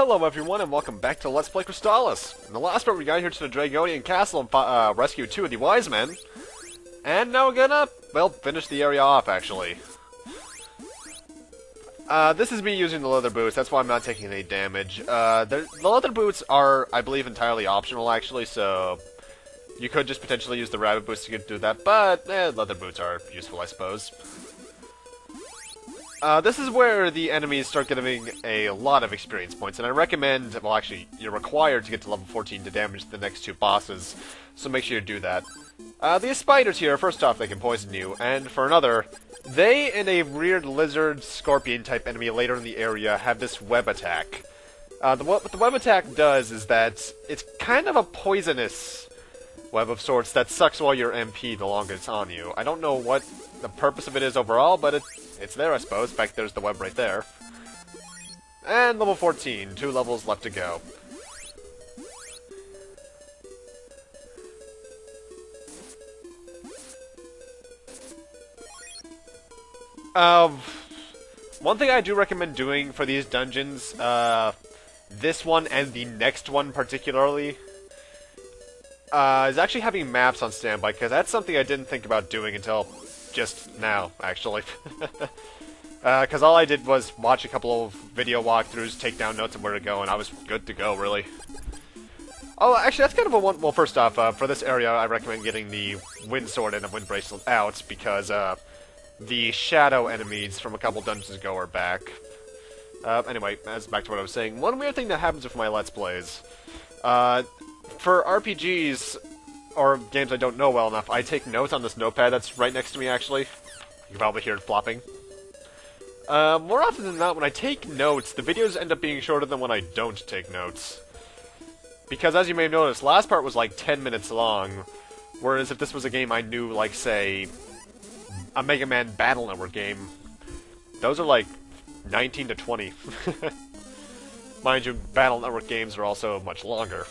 Hello everyone and welcome back to Let's Play Crystalis. In the last part we got here to the Draygonia castle and rescued two of the wise men. And now we're gonna, well, finish the area off actually. This is me using the leather boots, that's why I'm not taking any damage. The leather boots are, I believe, entirely optional actually, so you could just potentially use the rabbit boots to do that, but leather boots are useful I suppose. This is where the enemies start getting a lot of experience points, and I recommend, well actually, you're required to get to level 14 to damage the next two bosses, so make sure you do that. These spiders here, first off, they can poison you, and for another, they and a weird lizard, scorpion type enemy later in the area have this web attack. What the web attack does is that it's kind of a poisonous web of sorts that sucks all your MP the longer it's on you. I don't know what the purpose of it is overall, but it's there, I suppose. In fact, there's the web right there. And level 14, 2 levels left to go. One thing I do recommend doing for these dungeons, this one and the next one particularly, is actually having maps on standby, because that's something I didn't think about doing until just now, actually. Because all I did was watch a couple of video walkthroughs, take down notes on where to go, and I was good to go, really. Oh, actually, that's kind of a one... Well, first off, for this area, I recommend getting the Wind Sword and the Wind Bracelet out, because, the shadow enemies from a couple dungeons ago are back. Anyway, back to what I was saying. One weird thing that happens with my Let's Plays, for RPGs, or games I don't know well enough, I take notes on this notepad that's right next to me, actually. You can probably hear it flopping. More often than not, when I take notes, the videos end up being shorter than when I don't take notes. Because, as you may have noticed, last part was like 10 minutes long, whereas if this was a game I knew, like, say, a Mega Man Battle Network game, those are like 19 to 20. Mind you, Battle Network games are also much longer.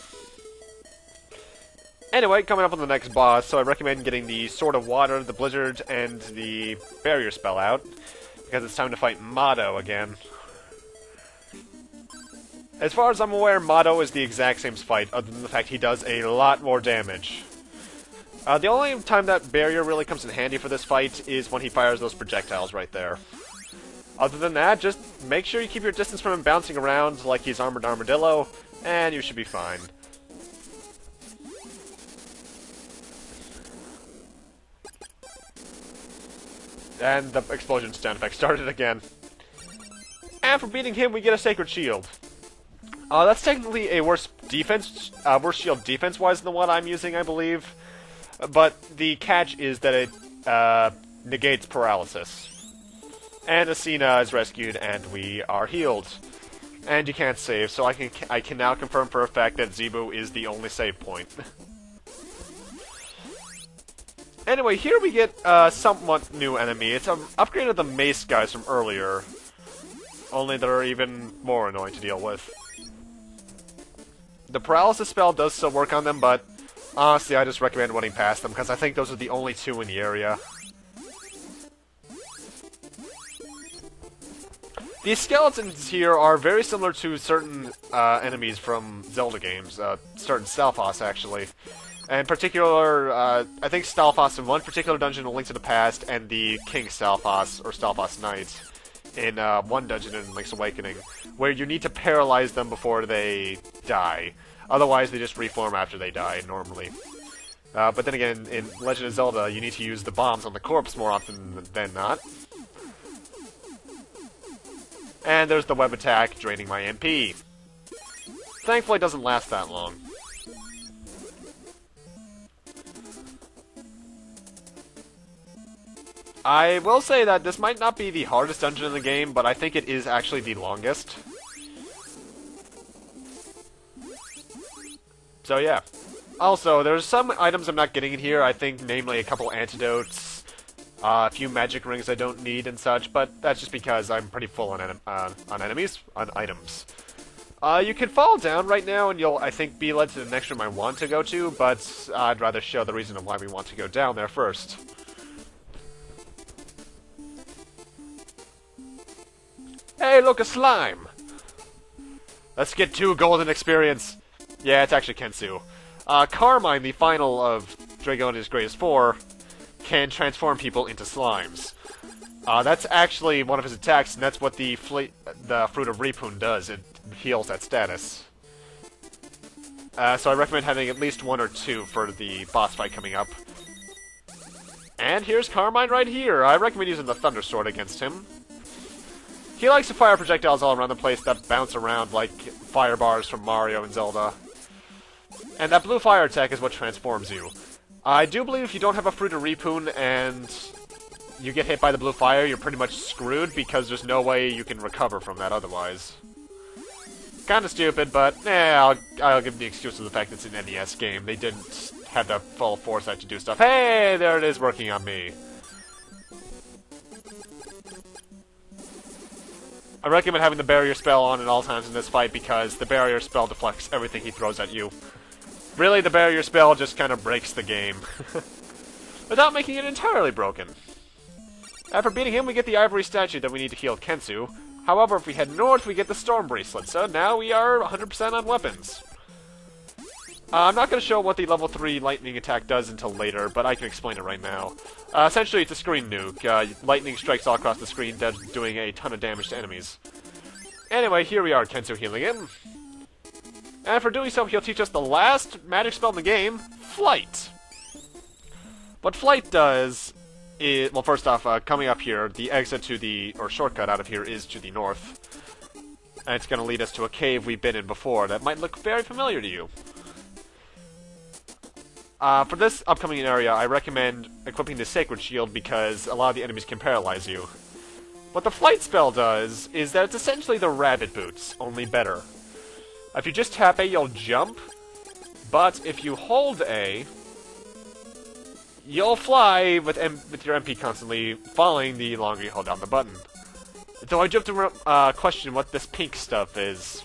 Anyway, coming up on the next boss, so I recommend getting the Sword of Water, the Blizzard, and the Barrier spell out, because it's time to fight Motto again. As far as I'm aware, Motto is the exact same fight, other than the fact he does a lot more damage. The only time that Barrier really comes in handy for this fight is when he fires those projectiles right there. Other than that, just make sure you keep your distance from him bouncing around like he's Armored Armadillo, and you should be fine. And the explosion sound effect started again. And for beating him, we get a Sacred Shield. That's technically a worse shield defense-wise than what I'm using, I believe. But the catch is that it negates paralysis. And Asina is rescued, and we are healed. And you can't save, so I can now confirm for a fact that Zebu is the only save point. Anyway, here we get a somewhat new enemy. It's an upgrade of the mace guys from earlier, only they're even more annoying to deal with. The paralysis spell does still work on them, but honestly, I just recommend running past them, because I think those are the only two in the area. These skeletons here are very similar to certain enemies from Zelda games, certain Stalfos, actually. In particular, I think Stalfos in one particular dungeon in Link to the Past, and the King Stalfos, or Stalfos Knight, in one dungeon in Link's Awakening, where you need to paralyze them before they die. Otherwise, they just reform after they die, normally. But then again, in Legend of Zelda, you need to use the bombs on the corpse more often than not. And there's the web attack, draining my MP. Thankfully, it doesn't last that long. I will say that this might not be the hardest dungeon in the game, but I think it is actually the longest. So yeah. Also, there's some items I'm not getting in here, I think namely a couple antidotes, a few magic rings I don't need and such, but that's just because I'm pretty full on items. You can fall down right now and you'll, I think, be led to the next room I want to go to, but I'd rather show the reason of why we want to go down there first. Hey, look, a slime! Let's get 2 golden experience. Yeah, it's actually Kensu. Carmine, the final of Draygonia's greatest 4, can transform people into slimes. That's actually one of his attacks, and that's what the Fruit of Repun does. It heals that status. So I recommend having at least 1 or 2 for the boss fight coming up. And here's Carmine right here. I recommend using the Thunder Sword against him. He likes to fire projectiles all around the place that bounce around like fire bars from Mario and Zelda. And that blue fire attack is what transforms you. I do believe if you don't have a Fruit of Repun and you get hit by the blue fire, you're pretty much screwed because there's no way you can recover from that otherwise. Kinda stupid, but I'll give the excuse of the fact that it's an NES game. They didn't have the full foresight to do stuff. Hey, there it is working on me. I recommend having the barrier spell on at all times in this fight because the barrier spell deflects everything he throws at you. Really, the barrier spell just kind of breaks the game. Without making it entirely broken. After beating him, we get the ivory statue that we need to heal Kensu. However, if we head north, we get the storm bracelet, so now we are 100% on weapons. I'm not going to show what the level 3 lightning attack does until later, but I can explain it right now. Essentially, it's a screen nuke. Lightning strikes all across the screen, doing a ton of damage to enemies. Anyway, here we are, Kensu healing him. And for doing so, he'll teach us the last magic spell in the game, Flight. What Flight does is, well, first off, coming up here, the exit to the, or shortcut out of here is to the north. And it's going to lead us to a cave we've been in before that might look very familiar to you. For this upcoming area, I recommend equipping the Sacred Shield because a lot of the enemies can paralyze you. What the Flight spell does is that it's essentially the Rabbit Boots, only better. If you just tap A, you'll jump, but if you hold A, you'll fly with your MP constantly falling the longer you hold down the button. Though I do have to question what this pink stuff is.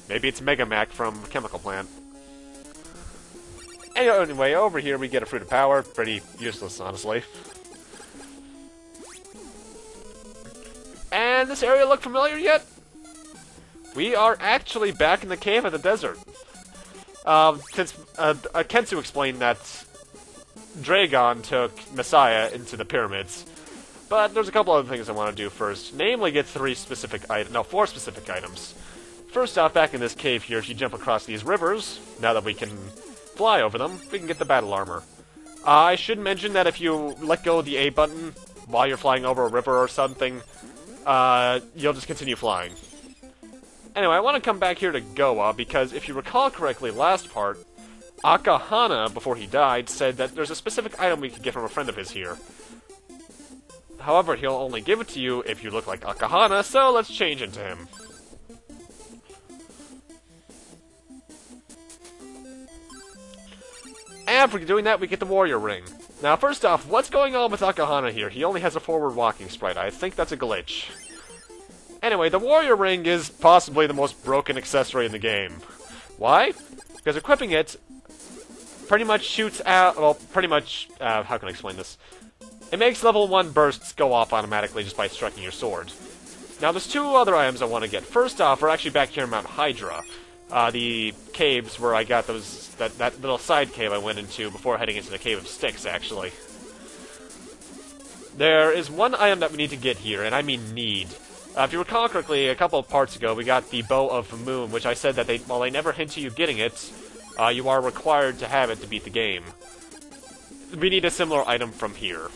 Maybe it's Mega Mac from Chemical Plant. Anyway, over here we get a Fruit of Power. Pretty useless, honestly. And this area look familiar yet? We are actually back in the cave of the desert. Since Kensu explained that Draygon took Messiah into the pyramids. But there's a couple other things I want to do first. Namely, get 4 specific items. First off, back in this cave here, if you jump across these rivers, now that we can fly over them, we can get the battle armor. I should mention that if you let go of the A button while you're flying over a river or something, you'll just continue flying. Anyway, I want to come back here to Goa, because if you recall correctly last part, Akahana, before he died, said that there's a specific item we can get from a friend of his here. However, he'll only give it to you if you look like Akahana, so let's change into him. And for doing that, we get the Warrior Ring. Now, first off, what's going on with Akahana here? He only has a forward walking sprite. I think that's a glitch. Anyway, the Warrior Ring is possibly the most broken accessory in the game. Why? Because equipping it pretty much shoots out, well, how can I explain this? It makes level 1 bursts go off automatically just by striking your sword. Now, there's 2 other items I want to get. First off, we're actually back here in Mount Hydra. The caves where I got that little side cave I went into before heading into the Cave of Styx, actually. There is one item that we need to get here, and I mean need. If you recall correctly, a couple of parts ago, we got the Bow of Moon, which I said that while they never hint to you getting it, you are required to have it to beat the game. We need a similar item from here.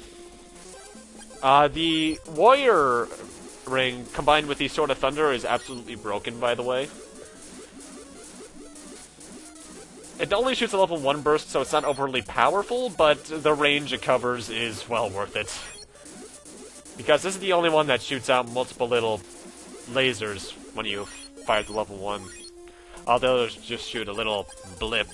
The Warrior Ring, combined with the Sword of Thunder, is absolutely broken, by the way. It only shoots a level 1 burst, so it's not overly powerful, but the range it covers is well worth it. Because this is the only one that shoots out multiple little lasers when you fire the level 1. All the others just shoot a little blip.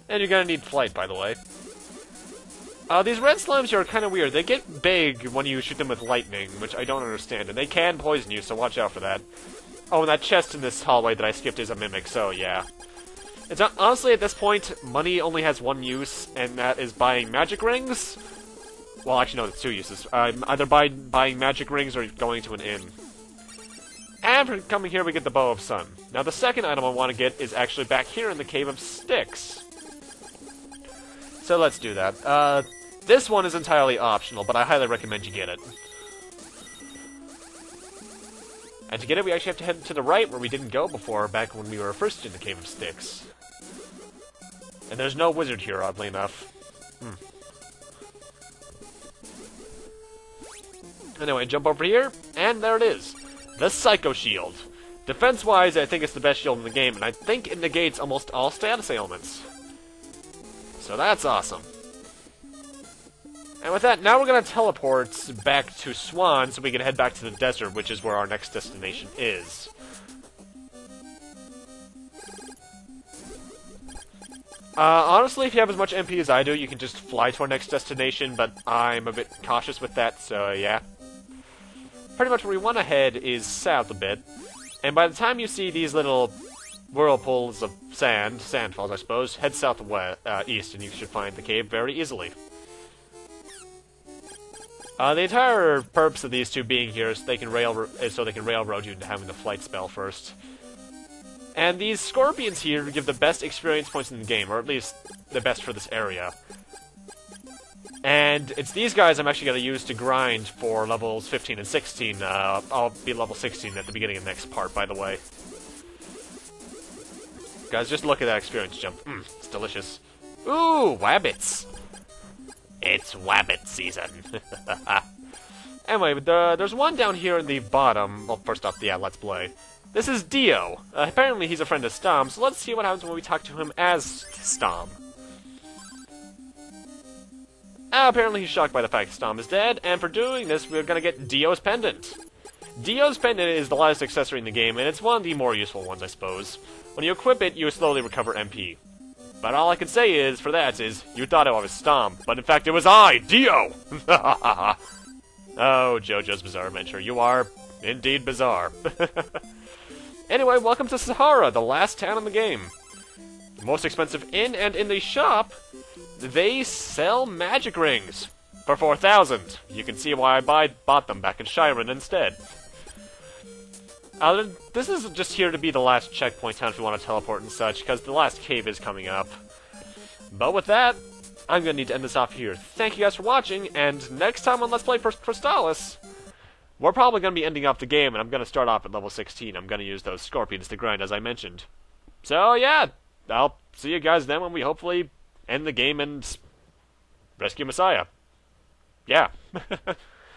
And you're gonna need Flight, by the way. These red slimes here are kind of weird. They get big when you shoot them with lightning, which I don't understand, and they can poison you, so watch out for that. Oh, and that chest in this hallway that I skipped is a mimic, so yeah. It's honestly, at this point, money only has one use, and that is buying magic rings. Well, actually, no, it's two uses. Either buying magic rings or going to an inn. And for coming here, we get the Bow of Sun. Now, the second item I want to get is actually back here in the Cave of Sticks. So let's do that. This one is entirely optional, but I highly recommend you get it. And to get it, we actually have to head to the right, where we didn't go before, back when we were first in the Cave of Sticks. And there's no wizard here, oddly enough. Anyway, jump over here, and there it is. The Psycho Shield. Defense-wise, I think it's the best shield in the game, and I think it negates almost all status ailments. So that's awesome. And with that, now we're going to teleport back to Swan so we can head back to the desert, which is where our next destination is. Honestly, if you have as much MP as I do, you can just fly to our next destination, but I'm a bit cautious with that, so yeah. Pretty much where we want to head is south a bit, and by the time you see these little whirlpools of sandfalls I suppose, head southwest, east, and you should find the cave very easily. The entire purpose of these two being here is so they can railroad you into having the flight spell first. And these scorpions here give the best experience points in the game, or at least the best for this area. And it's these guys I'm actually going to use to grind for levels 15 and 16. I'll be level 16 at the beginning of the next part, by the way. Guys, just look at that experience jump. It's delicious. Ooh, wabbits! It's wabbit season. Anyway, there's one down here in the bottom. Well, first off, yeah, let's play. This is Dio. Apparently he's a friend of Stom, so let's see what happens when we talk to him as Stom. Apparently he's shocked by the fact Stom is dead, and for doing this, we're gonna get Dio's Pendant. Dio's Pendant is the lightest accessory in the game, and it's one of the more useful ones, I suppose. When you equip it, you slowly recover MP. But all I can say is, for that, is, you thought it was Stom, but in fact it was I, Dio! Oh, JoJo's Bizarre Adventure, you are indeed bizarre. Anyway, welcome to Sahara, the last town in the game. The most expensive inn, and in the shop, they sell magic rings for 4,000. You can see why I bought them back in Shiren instead. This is just here to be the last checkpoint town if we want to teleport and such, because the last cave is coming up. But with that, I'm going to need to end this off here. Thank you guys for watching, and next time on Let's Play Crystalis, we're probably going to be ending off the game, and I'm going to start off at level 16. I'm going to use those scorpions to grind, as I mentioned. So yeah, I'll see you guys then when we hopefully end the game and rescue Messiah. Yeah.